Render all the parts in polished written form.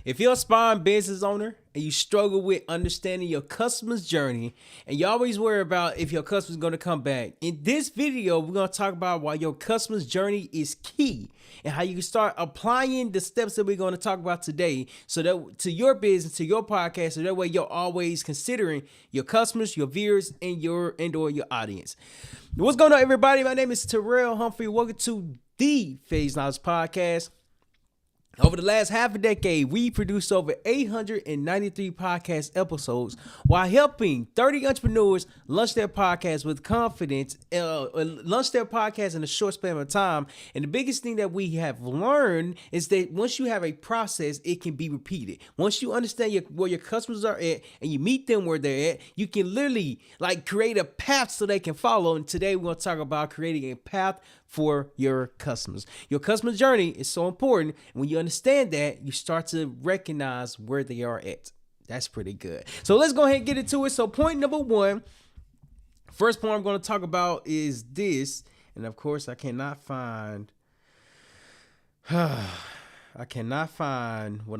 If you're a aspiring business owner and you struggle with understanding your customer's journey and you always worry about if your customer's going to come back, in this video, we're going to talk about why your customer's journey is key and how you can start applying the steps that we're going to talk about today so that to your business, to your podcast, so that way you're always considering your customers, your viewers, and or your audience. What's going on, everybody? My name is Terrell Humphrey. Welcome to the Phase Knowledge Podcast. Over the last half a decade, we produced over 893 podcast episodes while helping 30 entrepreneurs launch their podcast with confidence, launch their podcast in a short span of time. And the biggest thing that we have learned is that once you have a process, it can be repeated. Once you understand where your customers are at and you meet them where they're at, you can literally create a path so they can follow. And today we're going to talk about creating a path for your customers. Your customer journey is so important. When you understand that, you start to recognize where they are at. That's pretty good. So let's go ahead and get into it. So point number one, first point I'm going to talk about is this. And of course, I cannot find what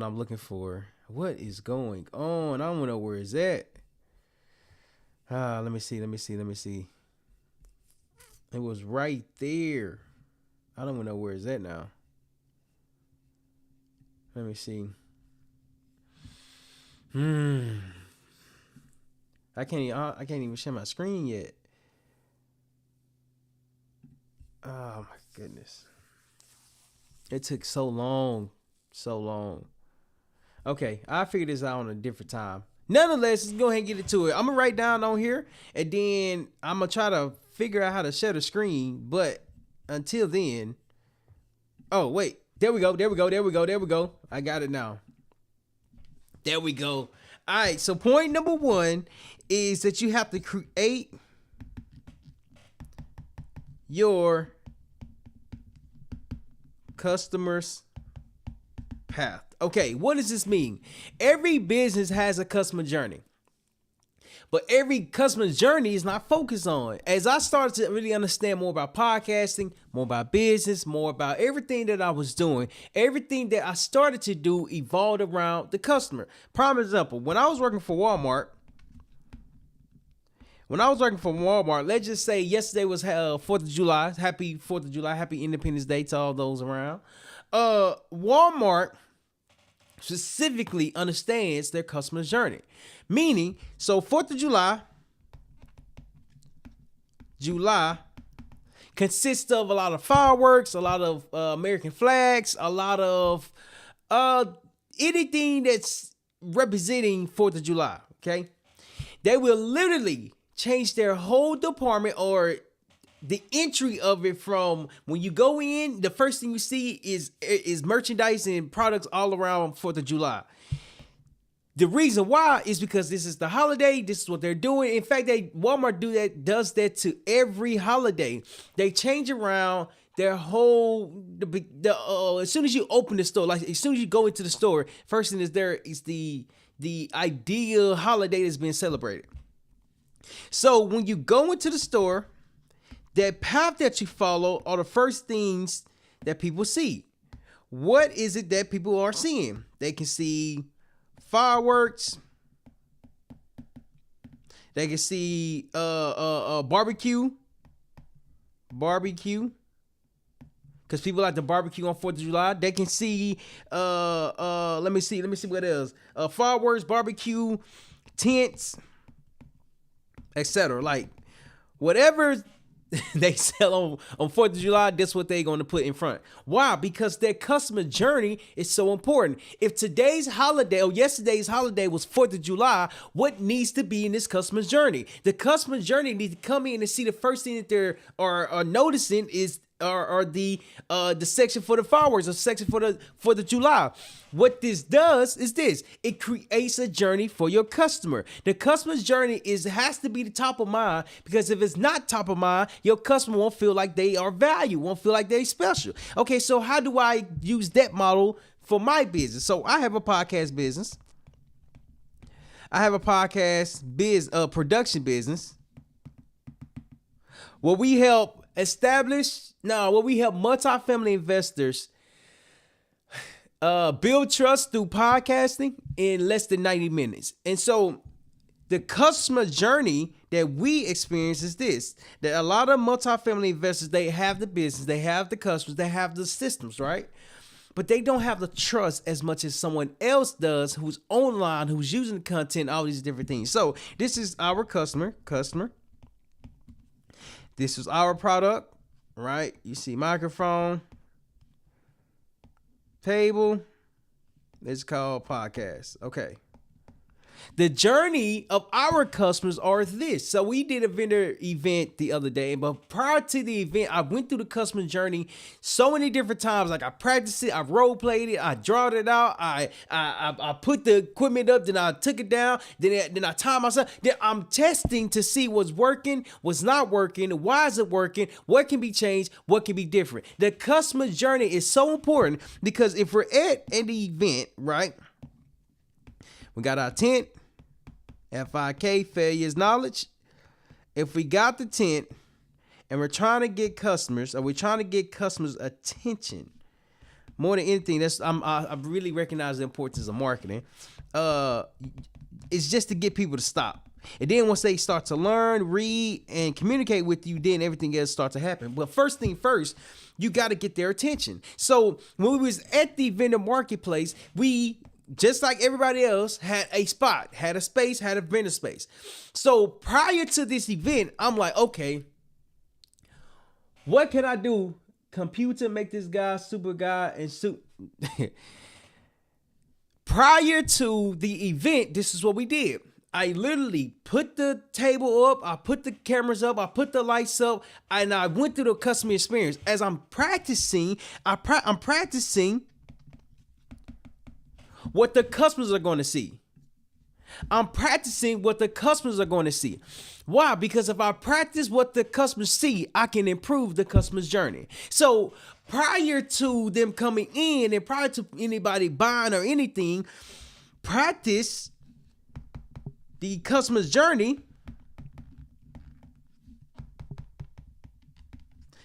I'm looking for. What is going on? I don't know where it's at. Let me see. It was right there. I don't even know where it's at now. Let me see. I can't even share my screen yet. Oh my goodness. It took so long. Okay, I'll figure this out on a different time. Nonetheless, let's go ahead and get into it. I'm gonna write down on here, and then I'm gonna try to figure out how to share the screen. But until then, oh wait, there we go. I got it now. There we go. All right. So point number one is that you have to create your customer's path. Okay, what does this mean? Every business has a customer journey, but every customer journey is not focused on. As I started to really understand more about podcasting, more about business, more about everything that I was doing, everything that I started to do evolved around the customer. Prime example, when I was working for Walmart, let's just say yesterday was 4th of July. Happy 4th of July. Happy Independence Day to all those around. Walmart specifically understands their customer's journey. Meaning, so 4th of July consists of a lot of fireworks, a lot of American flags, a lot of anything that's representing 4th of July, okay? They will literally change their whole department or the entry of it from when you go in, the first thing you see is merchandise and products all around 4th of July. The reason why is because this is the holiday. This is what they're doing. In fact, Walmart does that to every holiday. They change around their whole as soon as you open the store, like as soon as you go into the store, first thing is the ideal holiday that's being celebrated. So when you go into the store, that path that you follow are the first things that people see. What is it that people are seeing? They can see fireworks. They can see barbecue. Because people like to barbecue on 4th of July. They can see let me see what else. Fireworks, barbecue, tents, etc. Like whatever they sell on 4th of July, that's what they're going to put in front. Why? Because their customer journey is so important. If today's holiday or yesterday's holiday was 4th of July, what needs to be in this customer's journey? The customer journey needs to come in and see the first thing that they're are noticing is the section for the fireworks, or section for the July. What this does is this: it creates a journey for your customer. The customer's journey has to be the top of mind, because if it's not top of mind, your customer won't feel like they are valued, won't feel like they're special. Okay, so how do I use that model for my business? So I have a podcast business. I have a podcast production business where we help multifamily investors Build trust through podcasting in less than 90 minutes. And so the customer journey that we experience is this: that a lot of multifamily investors, they have the business, they have the customers, they have the systems, right? But they don't have the trust as much as someone else does who's online, who's using the content, all these different things. So this is our customer. This is our product, right? You see microphone, table. It's called podcast. Okay. The journey of our customers are this. So we did a vendor event the other day, but prior to the event, I went through the customer journey so many different times. Like I practiced it, I role played it, I drawed it out, I put the equipment up, then I took it down, then I timed myself. Then I'm testing to see what's working, what's not working, why is it working, what can be changed, what can be different. The customer journey is so important because if we're at an event, right? We got our tent, FIK, failure is knowledge. If we got the tent and we're trying to get customers, or we're trying to get customers' attention, more than anything, I really recognize the importance of marketing. It's just to get people to stop. And then once they start to learn, read, and communicate with you, then everything else starts to happen. But first thing first, you got to get their attention. So when we was at the vendor marketplace, we, just like everybody else, had a spot, had a space, had a vendor space. So prior to this event, I'm like, okay, what can I do? Computer, make this guy super guy and suit. Prior to the event, this is what we did. I literally put the table up, I put the cameras up, I put the lights up, and I went through the customer experience. As I'm practicing, I'm practicing what the customers are going to see. I'm practicing what the customers are going to see. Why? Because if I practice what the customers see, I can improve the customer's journey. So prior to them coming in and prior to anybody buying or anything, practice the customer's journey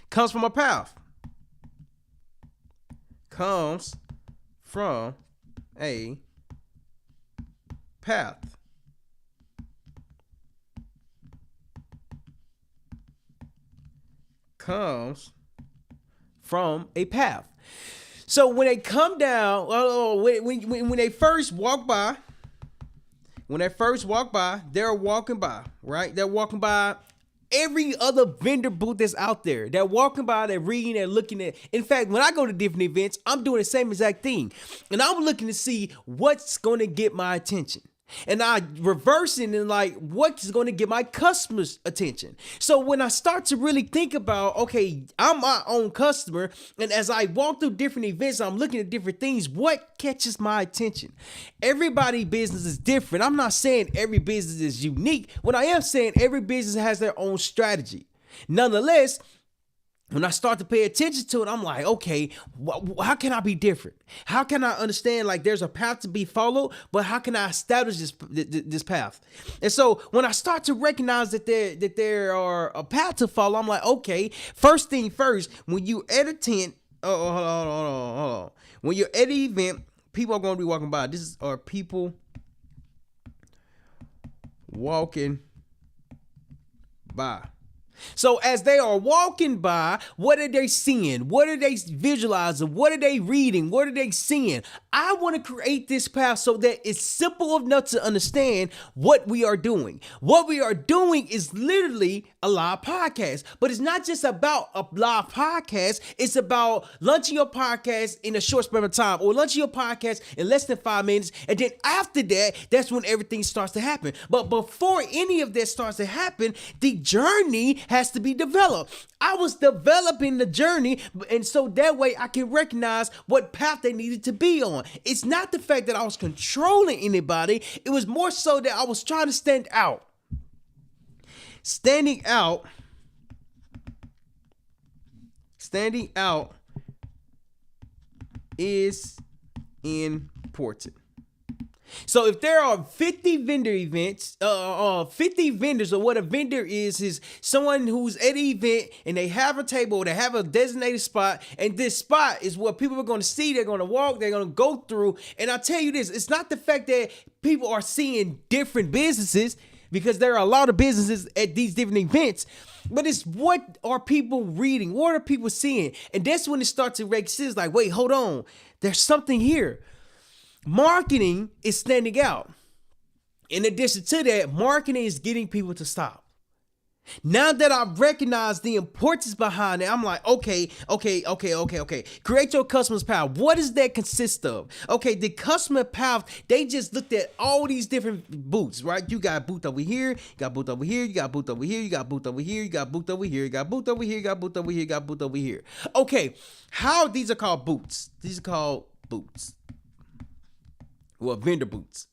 comes from a path. Comes from a path. Comes from a path. So when they come down, when they first walk by, they're walking by, right? They're walking by every other vendor booth that's out there. They're walking by, they're reading, they're looking at. In fact, when I go to different events, I'm doing the same exact thing. And I'm looking to see what's going to get my attention. And I reversing and like, what's going to get my customers' attention? So when I start to really think about, okay, I'm my own customer, and as I walk through different events, I'm looking at different things, what catches my attention? Everybody's business is different. I'm not saying every business is unique. What I am saying, every business has their own strategy. Nonetheless, when I start to pay attention to it, I'm like, okay, how can I be different? How can I understand, like, there's a path to be followed, but how can I establish this path? And so when I start to recognize that there are a path to follow, I'm like, okay, first thing first, when you at a tent, hold on. When you're at an event, people are going to be walking by. Are people walking by. So as they are walking by, what are they seeing? What are they visualizing? What are they reading? What are they seeing? I want to create this path so that it's simple enough to understand what we are doing. What we are doing is literally a live podcast, but it's not just about a live podcast. It's about launching your podcast in a short span of time, or launching your podcast in less than 5 minutes. And then after that, that's when everything starts to happen. But before any of that starts to happen, the journey has to be developed. I was developing the journey, and so that way I can recognize what path they needed to be on. It's not the fact that I was controlling anybody. It was more so that I was trying to stand out. Standing out is important. So if there are 50 vendor events, 50 vendors, or what a vendor is someone who's at an event and they have a table, they have a designated spot, and this spot is what people are going to see, they're going to walk, they're going to go through. And I tell you this, it's not the fact that people are seeing different businesses, because there are a lot of businesses at these different events, but it's what are people reading? What are people seeing? And that's when it starts to make sense. Like, wait, hold on. There's something here. Marketing is standing out. In addition to that, marketing is getting people to stop. Now that I've recognized the importance behind it, I'm like, okay. Create your customer's path. What does that consist of? Okay, the customer path, they just looked at all these different booths, right? You got booth over here, you got booth over here, you got booth over here, you got booth over here, you got booth over here, you got booth over here, you got booth over here, you got booth over here. Okay, how these are called booths? These are called booths. Well, vendor booths.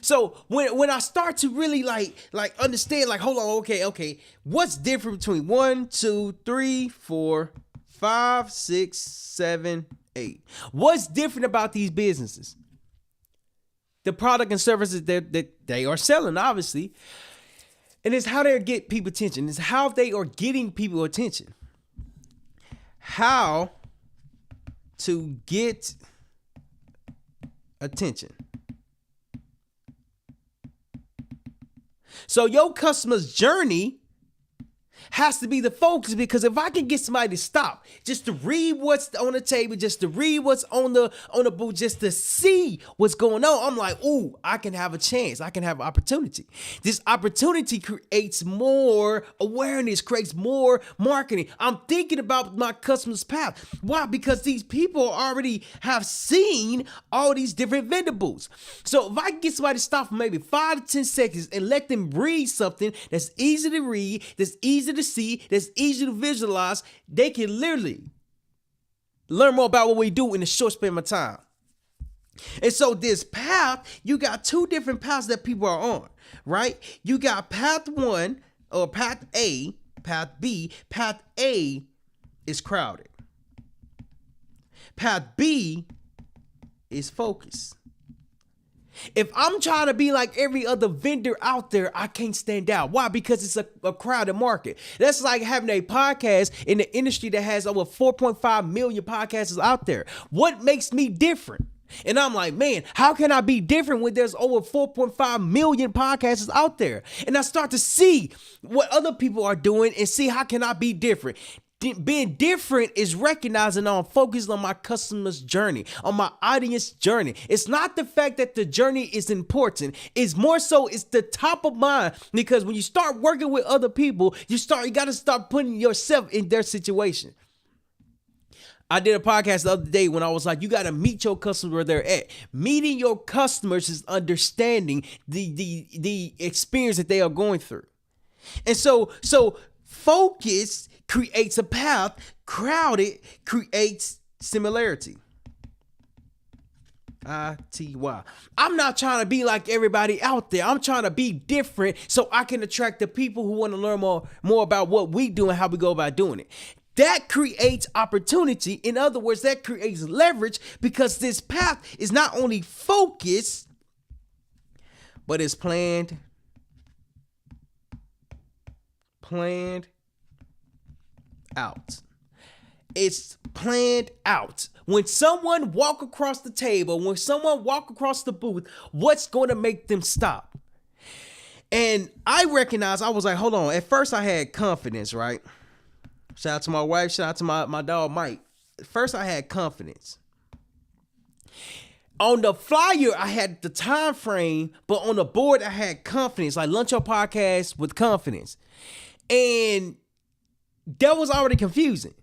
So when I start to really like understand, like, hold on, okay, what's different between 1, 2, 3, 4, 5, 6, 7, 8? What's different about these businesses? The product and services that they are selling, obviously. And it's how they get people attention. It's how they are getting people attention. How to get attention. So your customer's journey has to be the focus, because if I can get somebody to stop just to read what's on the table, just to read what's on the booth, just to see what's going on, I'm like, ooh, I can have a chance. I can have an opportunity. This opportunity creates more awareness, creates more marketing. I'm thinking about my customer's path. Why? Because these people already have seen all these different vendor booths. So if I can get somebody to stop for maybe 5 to 10 seconds and let them read something that's easy to read, that's easy to see, that's easy to visualize, they can literally learn more about what we do in a short span of time. And so this path, you got 2 different paths that people are on, right? You got path 1 or path A, path B. Path A is crowded. Path B is focus. If I'm trying to be like every other vendor out there, I can't stand out. Why? Because it's a crowded market. That's like having a podcast in the industry that has over 4.5 million podcasters out there. What makes me different? And I'm like, man, how can I be different when there's over 4.5 million podcasters out there? And I start to see what other people are doing and see how can I be different. Being different is recognizing I'm focused on my customer's journey, on my audience journey. It's not the fact that the journey is important. It's more so it's the top of mind, because when you start working with other people, you got to start putting yourself in their situation. I did a podcast the other day when I was like, you got to meet your customers where they're at. Meeting your customers is understanding the experience that they are going through. And so focus creates a path. Crowded creates similarity. ITY. I'm not trying to be like everybody out there. I'm trying to be different so I can attract the people who want to learn more about what we do and how we go about doing it. That creates opportunity. In other words, that creates leverage, because this path is not only focused, but it's planned out. It's planned out. When someone walk across the table, when someone walk across the booth, what's going to make them stop? And I recognized, I was like, hold on. At first I had confidence, right? Shout out to my wife. Shout out to my dog, Mike. At first I had confidence. On the flyer, I had the time frame, but on the board, I had confidence. Like, Lunch Your Podcast with confidence. And that was already confusing.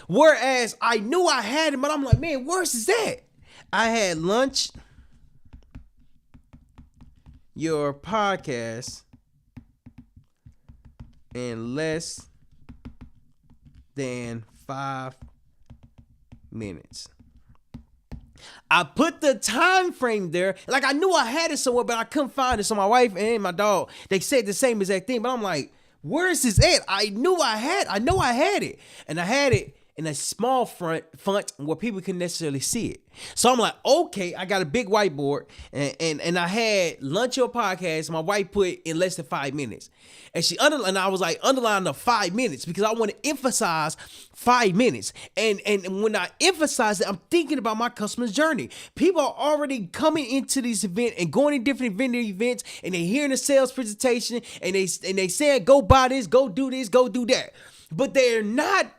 Whereas I knew I had it, but I'm like, man, where's is that? I had Lunch Your Podcast in less than 5 minutes. I put the time frame there. Like, I knew I had it somewhere, but I couldn't find it. So my wife and my dog, they said the same exact thing. But I'm like, Where is this at? I know I had it. And I had it in a small font where people couldn't necessarily see it. So I'm like, okay, I got a big whiteboard, and I had Lunch Your Podcast. My wife put in less than 5 minutes. And she underlined, I was like, underline the 5 minutes because I want to emphasize 5 minutes. And when I emphasize it, I'm thinking about my customer's journey. People are already coming into this event and going to different vendor events, and they're hearing a sales presentation, and they saying, go buy this, go do this, go do that. But they're not.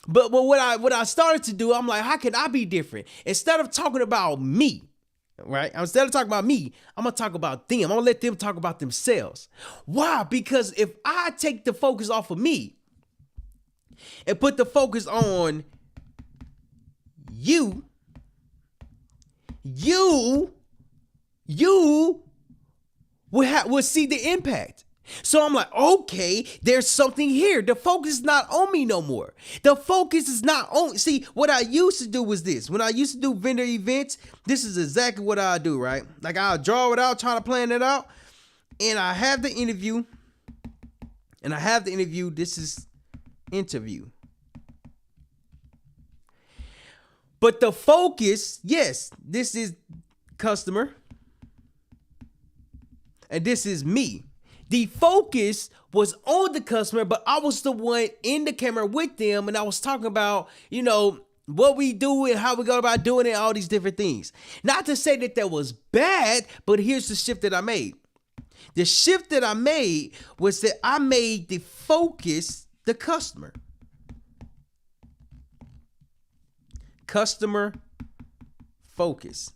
But what I started to do, I'm like, how can I be different? Instead of talking about me, right? Instead of talking about me, I'm going to talk about them. I'm going to let them talk about themselves. Why? Because if I take the focus off of me and put the focus on you will see the impact. So I'm like, okay, there's something here. The focus is not on me no more. The focus is not on. See, what I used to do was this. When I used to do vendor events, this is exactly what I do, right? Like I'll draw it out, try to plan it out, and I have the interview. This is interview. But the focus, yes, this is customer, and this is me. The focus was on the customer, but I was the one in the camera with them, and I was talking about, what we do and how we go about doing it, all these different things. Not to say that was bad, but here's the shift that I made. The shift that I made was that I made the focus the customer. Customer focus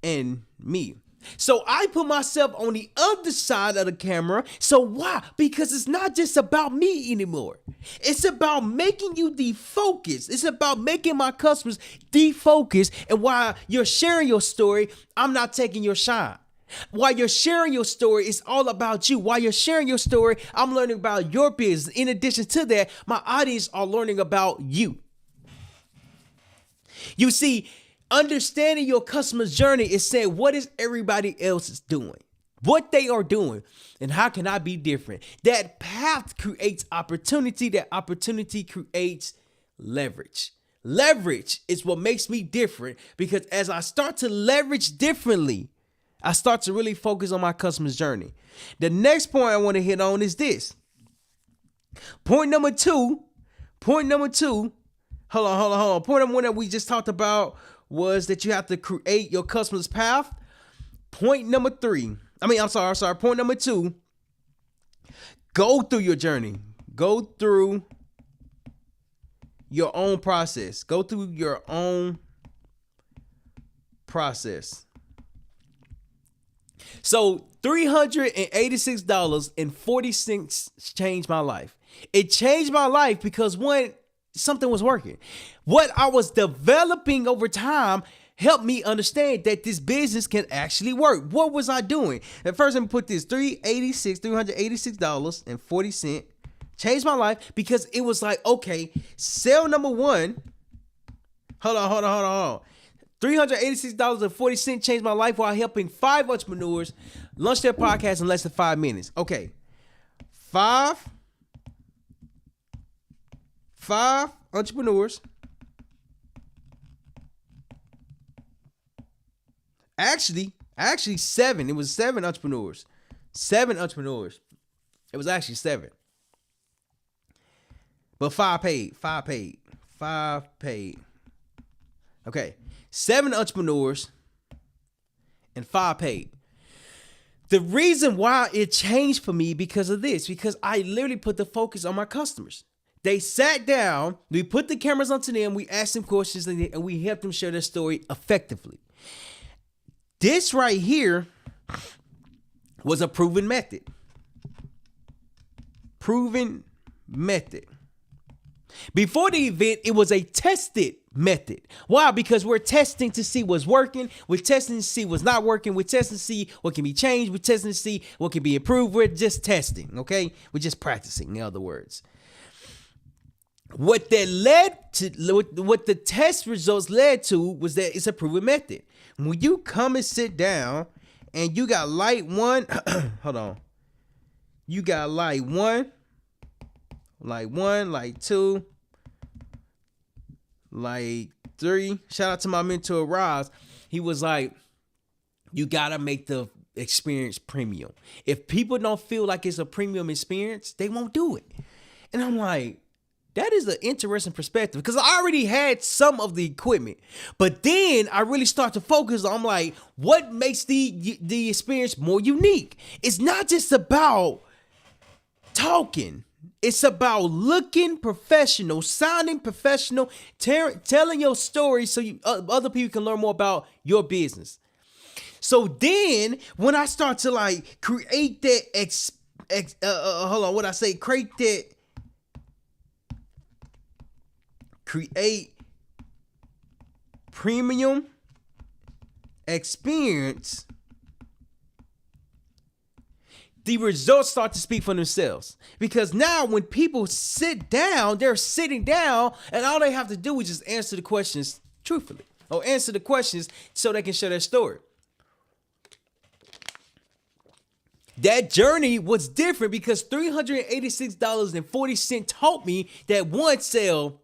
and me. So I put myself on the other side of the camera. So why? Because it's not just about me anymore. It's about making you defocus. It's about making my customers defocus. And while you're sharing your story, I'm not taking your shine. While you're sharing your story, it's all about you. While you're sharing your story, I'm learning about your business. In addition to that, my audience are learning about you. You see, understanding your customer's journey is saying, what is everybody else is doing? What they are doing, and how can I be different? That path creates opportunity. That opportunity creates leverage. Leverage is what makes me different, because as I start to leverage differently, I start to really focus on my customer's journey. The next point I want to hit on is this. Point number two. Hold on. Point number one that we just talked about was that you have to create your customer's path. Point number two, go through your journey. Go through your own process. So $386.40 changed my life. It changed my life because one, something was working. What I was developing over time helped me understand that this business can actually work. What was I doing? At first, let me put this $386.40 changed my life, because it was like, okay, sale number one. Hold on. $386.40 changed my life while helping 5 entrepreneurs launch their podcast in less than 5 minutes. Okay, five entrepreneurs. Actually 7. It was 7 entrepreneurs. 7 entrepreneurs. It was actually 7. But 5 paid. 5 paid. Okay. 7 entrepreneurs and 5 paid. The reason why it changed for me because of this, because I literally put the focus on my customers. They sat down, we put the cameras onto them, we asked them questions, and we helped them share their story effectively. This right here was a proven method. Before the event, it was a tested method. Why? Because we're testing to see what's working. We're testing to see what's not working. We're testing to see what can be changed. We're testing to see what can be improved. We're just testing, okay? We're just practicing, in other words. What the test results led to was that it's a proven method. When you come and sit down and you got light one, hold on. You got like one, like two, like three. Shout out to my mentor Roz. He was like, you gotta make the experience premium. If people don't feel like it's a premium experience, they won't do it. And I'm like, that is an interesting perspective, because I already had some of the equipment, but then I really start to focus on, like, what makes the experience more unique? It's not just about talking. It's about looking professional, sounding professional, telling your story so other people can learn more about your business. So then when I start to like create that create premium experience, the results start to speak for themselves. Because now when people sit down, they're sitting down, and all they have to do is just answer the questions truthfully, or answer the questions so they can share their story. That journey was different because $386.40 taught me that one sale,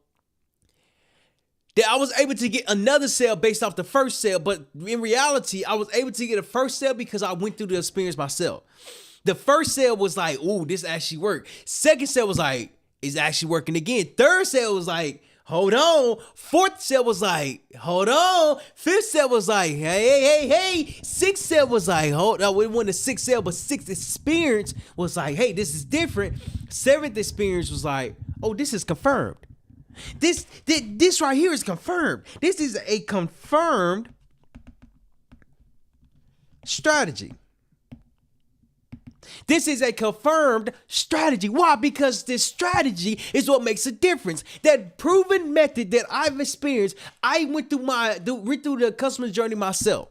that I was able to get another sale based off the first sale. But in reality, I was able to get a first sale because I went through the experience myself. The first sale was like, ooh, this actually worked. Second sale was like, it's actually working again. Third sale was like, hold on. Fourth sale was like, hold on. Fifth sale was like, hey. Sixth sale was like, hold on. It wasn't a sixth sale, but sixth experience was like, hey, this is different. Seventh experience was like, oh, this is confirmed. This right here is confirmed. This is a confirmed strategy. This is a confirmed strategy. Why? Because this strategy is what makes a difference. That proven method that I've experienced, I went through the customer journey myself.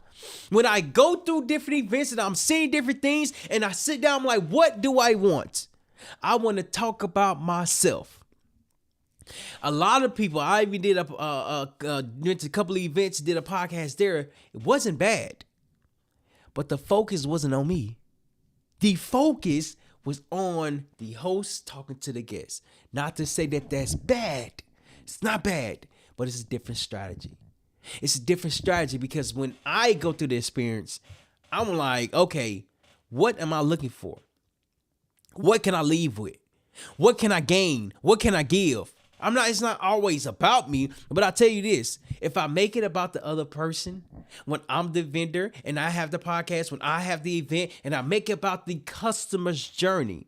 When I go through different events and I'm seeing different things and I sit down, I'm like, what do I want? I want to talk about myself. A lot of people, I even did went to a couple of events, did a podcast there. It wasn't bad, but the focus wasn't on me. The focus was on the host talking to the guests. Not to say that that's bad. It's not bad, but it's a different strategy. It's a different strategy because when I go through the experience, I'm like, okay, what am I looking for? What can I leave with? What can I gain? What can I give? It's not always about me, but I'll tell you this. If I make it about the other person, when I'm the vendor and I have the podcast, when I have the event, and I make it about the customer's journey,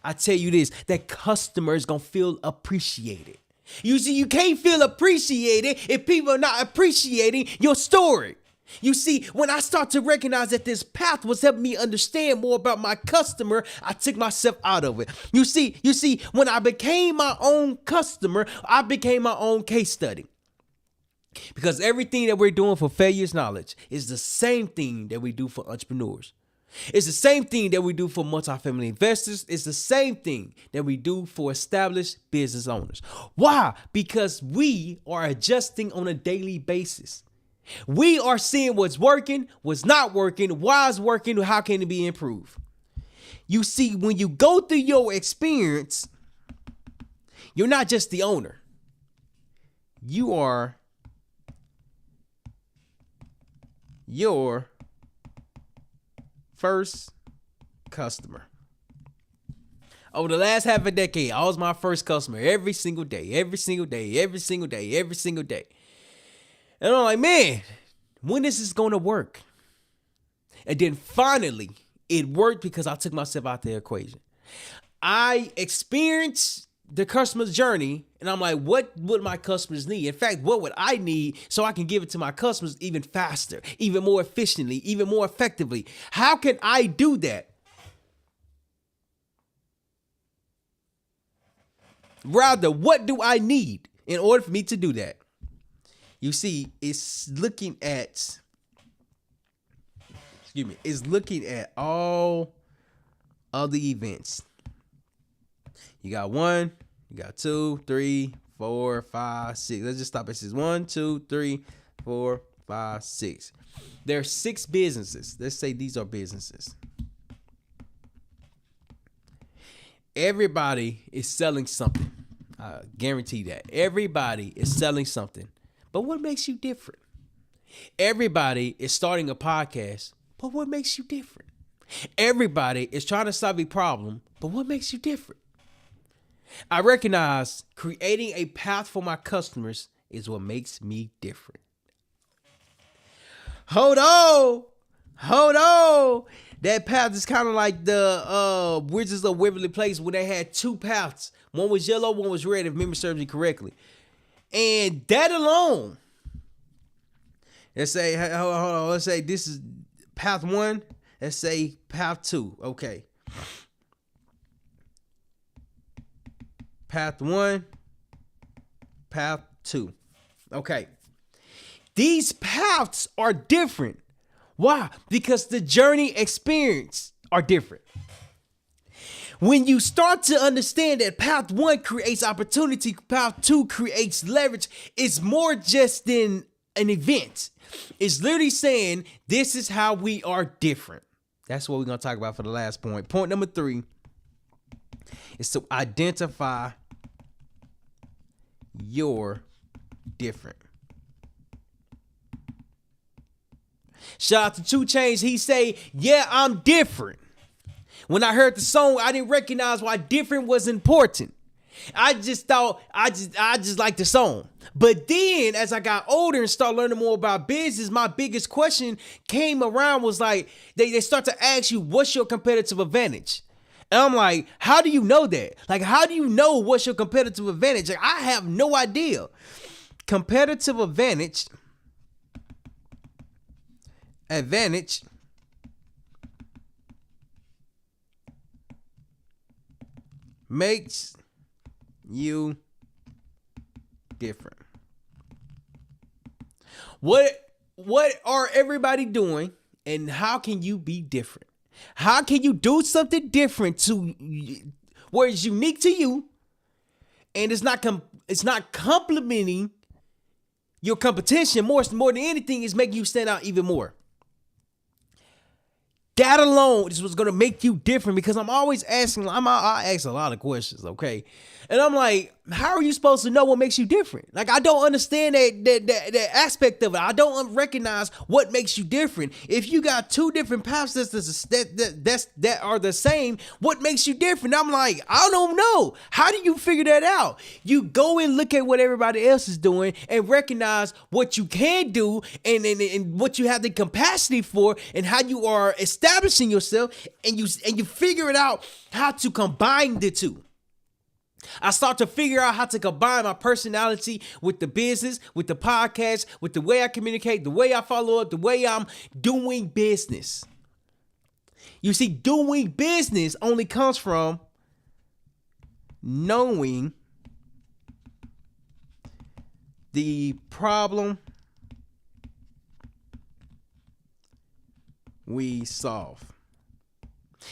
I tell you this, that customer is going to feel appreciated. You see, you can't feel appreciated if people are not appreciating your story. You see, when I start to recognize that this path was helping me understand more about my customer, I took myself out of it. You see, when I became my own customer, I became my own case study. Because everything that we're doing for Failure's Knowledge is the same thing that we do for entrepreneurs. It's the same thing that we do for multifamily investors. It's the same thing that we do for established business owners. Why? Because we are adjusting on a daily basis. We are seeing what's working, what's not working, why it's working, how can it be improved. You see, when you go through your experience, you're not just the owner. You are your first customer. Over the last half a decade, I was my first customer every single day. And I'm like, man, when is this going to work? And then finally, it worked because I took myself out the equation. I experienced the customer's journey, and I'm like, what would my customers need? In fact, what would I need so I can give it to my customers even faster, even more efficiently, even more effectively? How can I do that? Rather, what do I need in order for me to do that? You see, it's looking at all of the events. You got 1, you got 2, 3, 4, 5, 6. Let's just stop at 6. 1, 2, 3, 4, 5, 6. There are 6 businesses. Let's say these are businesses. Everybody is selling something. I guarantee that. Everybody is selling something. But what makes you different? Everybody is starting a podcast. But what makes you different? Everybody is trying to solve a problem. But what makes you different? I recognize creating a path for my customers is what makes me different. Hold on. That path is kind of like the Wizards of Waverly Place when they had two paths. One was yellow, one was red, if memory serves me correctly. And that alone, let's say, hold on, let's say this is path 1. Let's say path 2. Okay. Path 1, path 2. Okay. These paths are different. Why? Because the journey experience are different. When you start to understand that path 1 creates opportunity, path 2 creates leverage, it's more just than an event. It's literally saying this is how we are different. That's what we're going to talk about for the last point. Point number 3 is to identify you're different. Shout out to 2 Chainz. He say, yeah, I'm different. When I heard the song, I didn't recognize why different was important. I just thought, I just liked the song. But then as I got older and started learning more about business, my biggest question came around was like, they start to ask you, what's your competitive advantage? And I'm like, how do you know that? Like, how do you know what's your competitive advantage? Like, I have no idea. Competitive advantage makes you different. What are everybody doing, and how can you be different? How can you do something different to where it's unique to you, and it's not complimenting your competition more than anything is making you stand out even more? That alone is what's gonna make you different, because I'm always asking. I ask a lot of questions, okay, and I'm like, how are you supposed to know what makes you different? Like, I don't understand that aspect of it. I don't recognize what makes you different. If you got 2 different paths that are the same, what makes you different? I'm like, I don't know. How do you figure that out? You go and look at what everybody else is doing and recognize what you can do and what you have the capacity for, and how you are establishing yourself, and you figure it out how to combine the two. I start to figure out how to combine my personality with the business, with the podcast, with the way I communicate, the way I follow up, the way I'm doing business. You see, doing business only comes from knowing the problem we solve.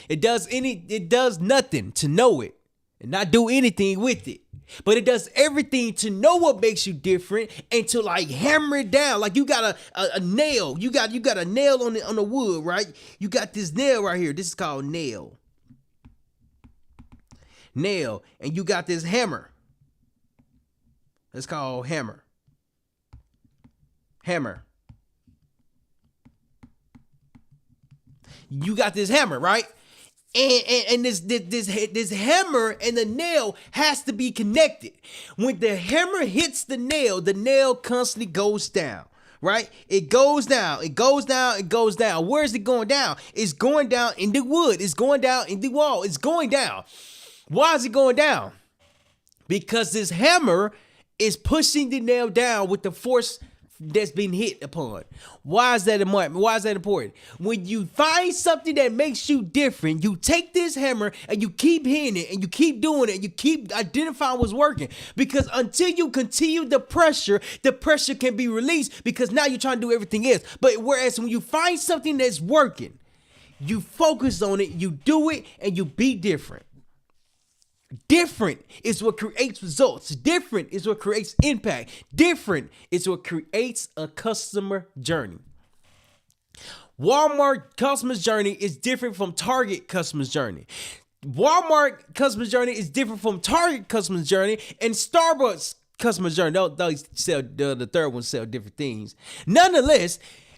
It does nothing to know it and not do anything with it. But it does everything to know what makes you different and to like hammer it down. Like you got a nail. You got a nail on the wood, right? You got this nail right here. This is called nail. Nail. And you got this hammer. It's called hammer. Hammer. You got this hammer, right? And this hammer and the nail has to be connected. When the hammer hits the nail constantly goes down, right? It goes down, it goes down, it goes down. Where is it going down? It's going down in the wood. It's going down in the wall. It's going down. Why is it going down? Because this hammer is pushing the nail down with the force that's been hit upon. Why is that important? When you find something that makes you different, you take this hammer and you keep hitting it and you keep doing it and you keep identifying what's working. Because until you continue the pressure can be released, because now you're trying to do everything else. But whereas when you find something that's working, you focus on it, you do it, and you be different. Different is what creates results. Different is what creates impact. Different is what creates a customer journey. Walmart customer's journey is different from Target customer's journey. Walmart customer journey is different from Target customer journey and Starbucks customer journey. They sell the third one sell different things. Nonetheless,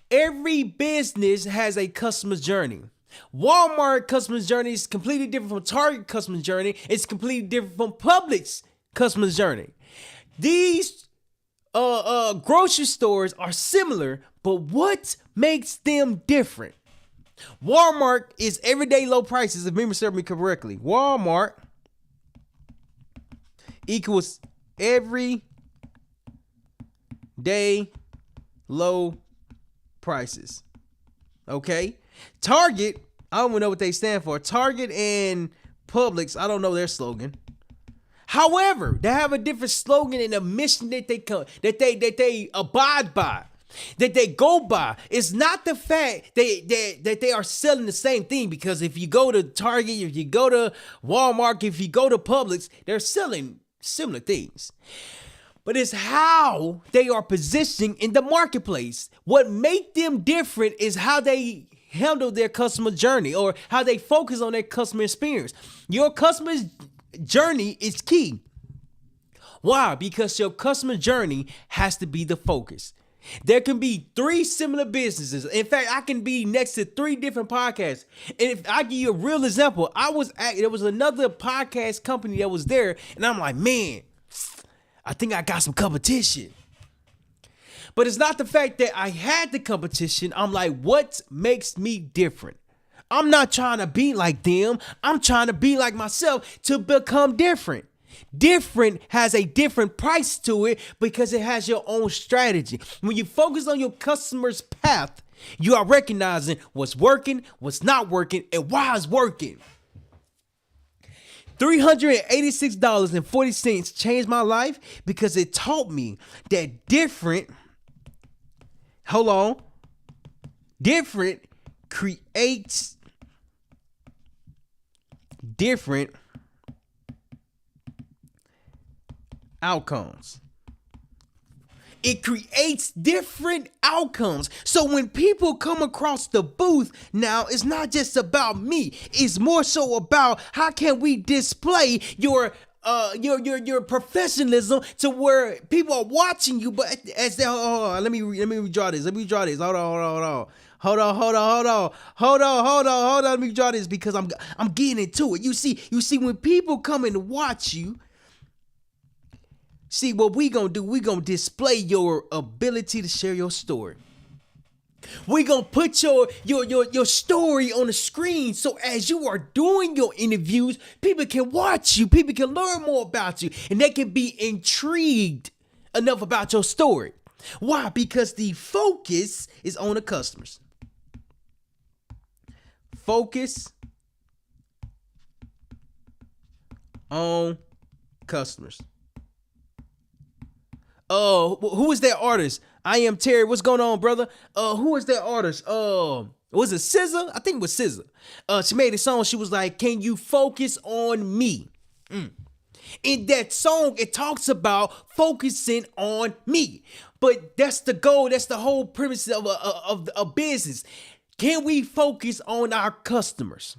every business has a customer's journey. Walmart customer's journey is completely different from Target customer's journey. It's completely different from Publix customer's journey. These grocery stores are similar, but what makes them different? Walmart is everyday low prices, if memory serves me correctly. Walmart equals everyday low prices. Okay? Target, I don't even know what they stand for. Target and Publix, I don't know their slogan. However, they have a different slogan and a mission that they abide by, that they go by. It's not the fact that they are selling the same thing, because if you go to Target, if you go to Walmart, if you go to Publix, they're selling similar things. But it's how they are positioning in the marketplace. What makes them different is how they handle their customer journey, or how they focus on their customer experience. Your customer's journey is key. Why? Because your customer journey has to be the focus. There can be 3 similar businesses. In fact, I can be next to 3 different podcasts. And if I give you a real example, there was another podcast company that was there, and I'm like, man, I think I got some competition. But it's not the fact that I had the competition. I'm like, what makes me different? I'm not trying to be like them. I'm trying to be like myself to become different. Different has a different price to it because it has your own strategy. When you focus on your customer's path, you are recognizing what's working, what's not working, and why it's working. $386.40 changed my life because it taught me that different creates different outcomes. It creates different outcomes. So when people come across the booth, now it's not just about me. It's more so about how can we display your professionalism to where people are watching you. But as they let me redraw this. Hold on. Let me draw this because I'm getting into it. You see, when people come in to watch you, see what we gonna do? We gonna display your ability to share your story. We gonna put your story on the screen, so as you are doing your interviews, people can watch you, people can learn more about you, and they can be intrigued enough about your story. Why? Because the focus is on the customers. Focus on customers. Who is that artist? I Am Terry. What's going on, brother? Who is that artist? Was it SZA? I think it was SZA. She made a song. She was like, "Can you focus on me?" In that song, it talks about focusing on me. But that's the goal. That's the whole premise of a business. Can we focus on our customers?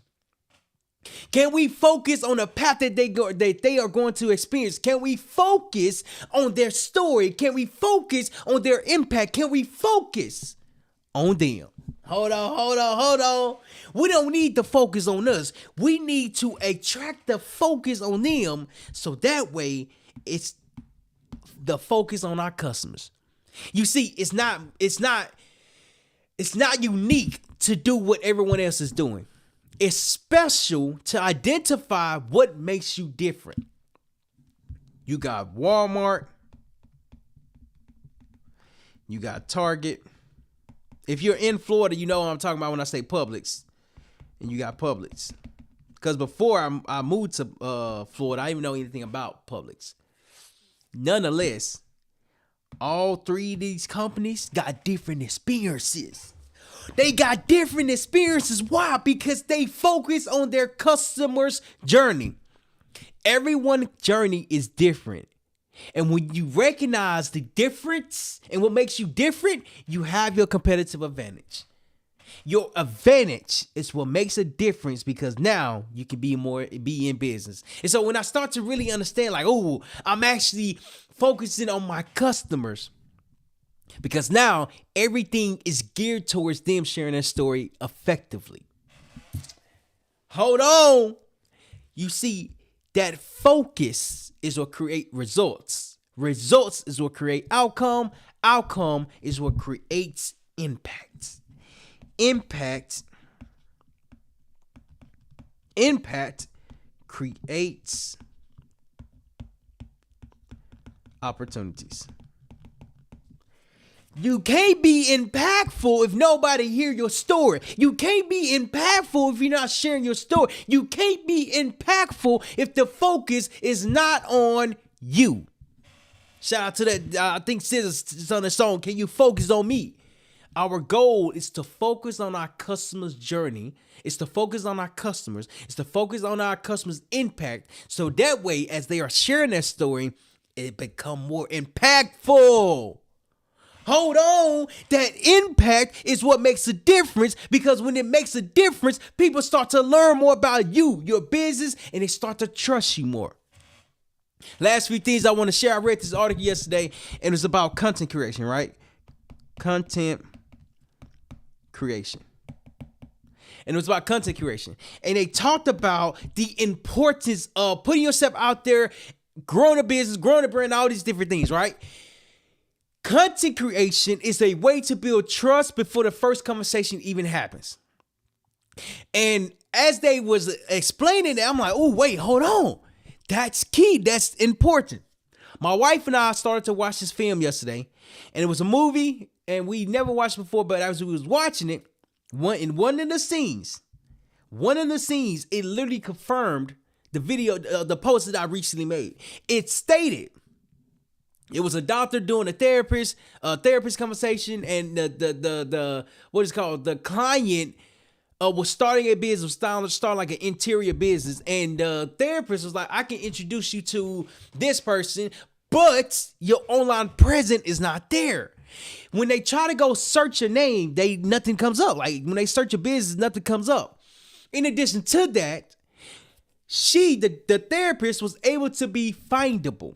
Can we focus on the path that they are going to experience? Can we focus on their story? Can we focus on their impact? Can we focus on them? Hold on. We don't need to focus on us. We need to attract the focus on them, so that way it's the focus on our customers. You see, it's not unique to do what everyone else is doing. It's special to identify what makes you different. You got Walmart. You got Target. If you're in Florida, you know what I'm talking about when I say Publix. And you got Publix. Because before I moved to Florida, I didn't even know anything about Publix. Nonetheless, all 3 of these companies got different experiences. They got different experiences. Why? Because they focus on their customer's journey. Everyone's journey is different. And when you recognize the difference and what makes you different, you have your competitive advantage. Your advantage is what makes a difference because now you can be in business. And so when I start to really understand, like, oh, I'm actually focusing on my customers because now everything is geared towards them sharing their story effectively. Hold on. You see, that focus is what create results. Results is what create outcome. Outcome is what creates impact. Impact creates opportunities. You can't be impactful if nobody hear your story. You can't be impactful if you're not sharing your story. You can't be impactful if the focus is not on you. Shout out to that, I think SZA's on the song, Can You Focus on Me? Our goal is to focus on our customers' journey. It's to focus on our customers. It's to focus on our customers' impact. So that way, as they are sharing their story, it become more impactful. Hold on. That impact is what makes a difference because when it makes a difference, people start to learn more about you, your business, and they start to trust you more. Last few things I want to share. I read this article yesterday and it's about content creation, right? Content creation. And it was about content creation. And they talked about the importance of putting yourself out there, growing a business, growing a brand, all these different things, right? Content creation is a way to build trust before the first conversation even happens. And as they was explaining it, I'm like, oh, wait, hold on. That's key. That's important. My wife and I started to watch this film yesterday, and it was a movie, and we never watched before, but as we was watching it, one of the scenes, it literally confirmed the video, the post that I recently made. It stated, it was a doctor doing a therapist conversation, and the what is it called, the client was starting a business, starting like an interior business, and the therapist was like, I can introduce you to this person, but your online presence is not there. When they try to go search your name, nothing comes up. Like when they search your business, nothing comes up. In addition to that, the therapist was able to be findable.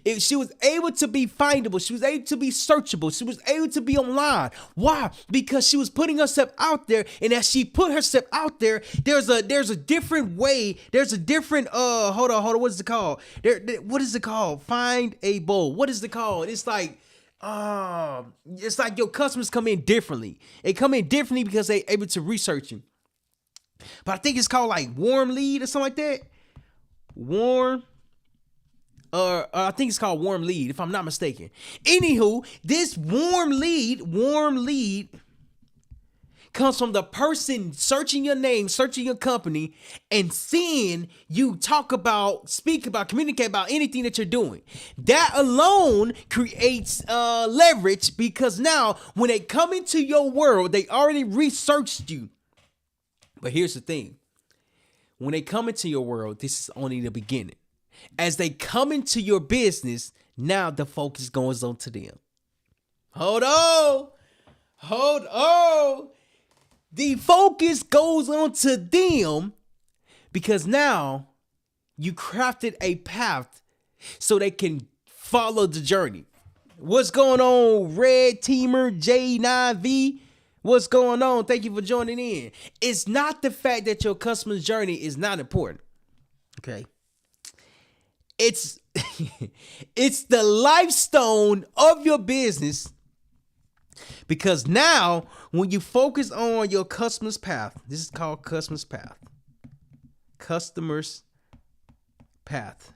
If she was able to be findable, she was able to be searchable, she was able to be online. Why? Because she was putting herself out there, and as she put herself out there, there's a different way, there's a different hold on, what is it called? What is it called? Findable. What is it called? It's like your customers come in differently. They come in differently because they're able to research you. But I think it's called like warm lead or something like that. I think it's called warm lead, if I'm not mistaken. Anywho, this warm lead comes from the person searching your name, searching your company, and seeing you speak about, communicate about anything that you're doing. That alone creates leverage because now when they come into your world, they already researched you. But here's the thing. When they come into your world, this is only the beginning. As they come into your business, now the focus goes on to them. Hold on. The focus goes on to them because now you crafted a path so they can follow the journey. What's going on, Red Teamer J9V? What's going on? Thank you for joining in. It's not the fact that your customer's journey is not important. Okay. It's it's the lifestone of your business, because now when you focus on your customer's path, this is called customer's path. Customer's path.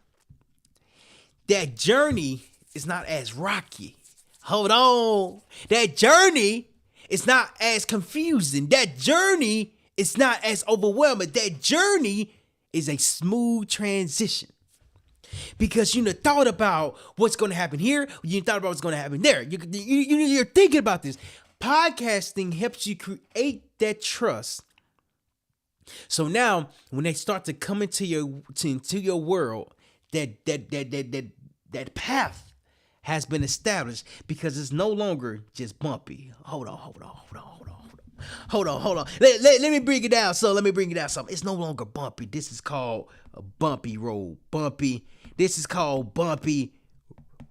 That journey is not as rocky. Hold on. That journey is not as confusing. That journey is not as overwhelming. That journey is a smooth transition. Because you thought about what's going to happen here. You thought about what's going to happen there. You're thinking about this. Podcasting helps you create that trust. So now, when they start to come into your world, that path has been established because it's no longer just bumpy. Hold on. Let me bring it down. So let me bring it down. Something. It's no longer bumpy. This is called a bumpy road. Bumpy. This is called bumpy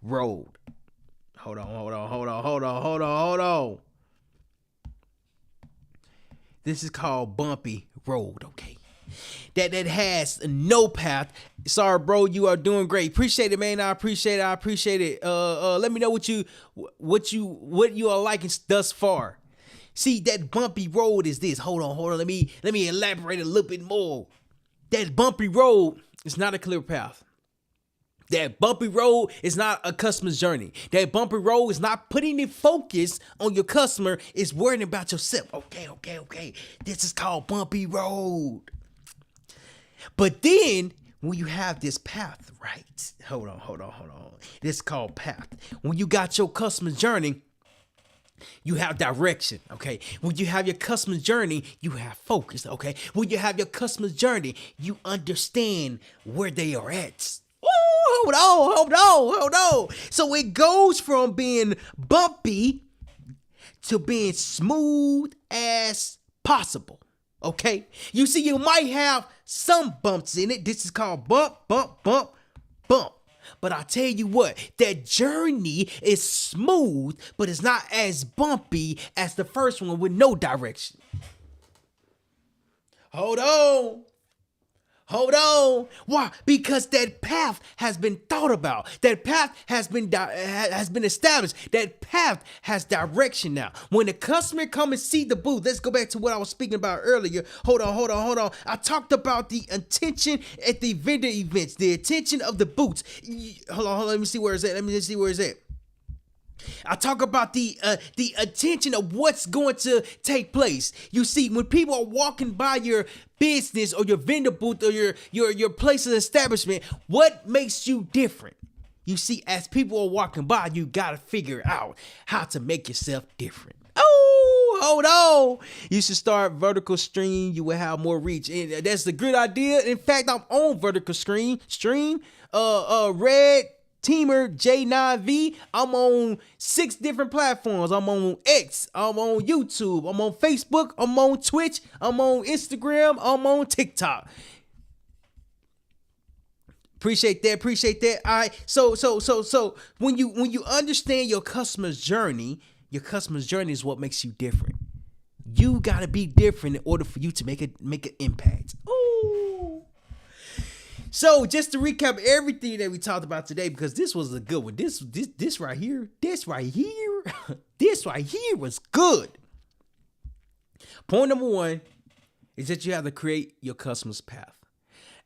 road. Hold on. This is called bumpy road. Okay. That has no path. Sorry, bro. You are doing great. Appreciate it, man. I appreciate it. Let me know what you are liking thus far. See, that bumpy road is this. Hold on. Let me elaborate a little bit more. That bumpy road is not a clear path. That bumpy road is not a customer's journey. That bumpy road is not putting the focus on your customer. It's worrying about yourself. Okay. This is called bumpy road. But then when you have this path, right? Hold on. This is called path. When you got your customer's journey, you have direction, okay? When you have your customer's journey, you have focus, okay? When you have your customer's journey, you understand where they are at. Ooh, hold on. So it goes from being bumpy to being smooth as possible, okay? You see, you might have some bumps in it. This is called bump. But I tell you what, that journey is smooth, but it's not as bumpy as the first one with no direction. Hold on. Why? Because that path has been thought about. That path has been established. That path has direction now. When the customer come and see the booth, let's go back to what I was speaking about earlier. Hold on. I talked about the attention at the vendor events, the attention of the booths. Hold on. Let me see where it's at. I talk about the attention of what's going to take place. You see, when people are walking by your business or your vendor booth or your place of establishment, what makes you different? You see, as people are walking by, you gotta figure out how to make yourself different. Oh, hold on. You should start vertical stream. You will have more reach. And that's a good idea. In fact, I'm on vertical stream. Red Teamer J9V. I'm on 6 different platforms. I'm on X. I'm on YouTube. I'm on Facebook. I'm on Twitch. I'm on Instagram. I'm on TikTok. Appreciate that. All right. So when you understand your customer's journey is what makes you different. You gotta be different in order for you to make an impact. Ooh. So just to recap everything that we talked about today, because this was a good one. This right here was good. Point number 1 is that you have to create your customer's path.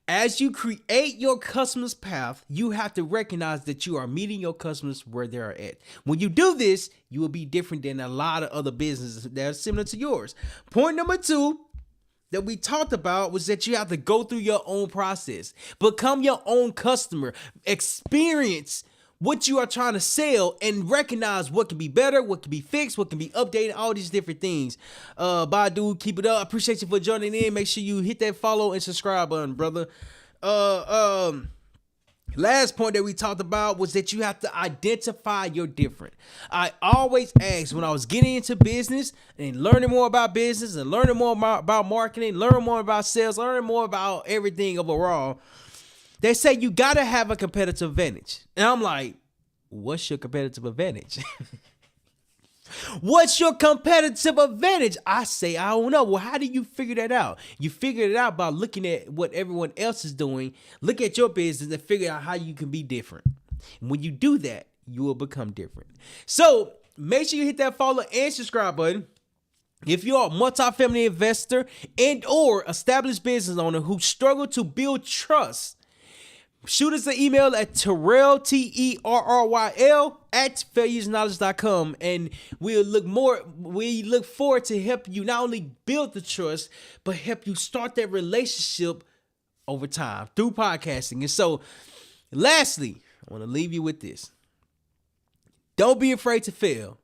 As you create your customer's path, you have to recognize that you are meeting your customers where they are at. When you do this, you will be different than a lot of other businesses that are similar to yours. Point number 2 that we talked about was that you have to go through your own process, become your own customer, experience what you are trying to sell, and recognize what can be better, what can be fixed, what can be updated, all these different things. Badu, keep it up. I appreciate you for joining in. Make sure you hit that follow and subscribe button, brother. Last point that we talked about was that you have to identify your different. I always ask when I was getting into business and learning more about business and learning more about marketing, learning more about sales, learning more about everything overall, they say you got to have a competitive advantage. And I'm like, what's your competitive advantage? What's your competitive advantage? I say, I don't know. Well, how do you figure that out? You figure it out by looking at what everyone else is doing, look at your business and figure out how you can be different. And when you do that, you will become different. So make sure you hit that follow and subscribe button. If you're a multifamily investor and or established business owner who struggle to build trust, shoot us an email at Terrell, TERRYL @failuresknowledge.com, and we look forward to help you not only build the trust, but help you start that relationship over time through podcasting. And so, lastly, I want to leave you with this. Don't be afraid to fail,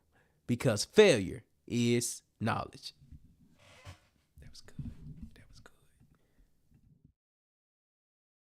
because failure is knowledge.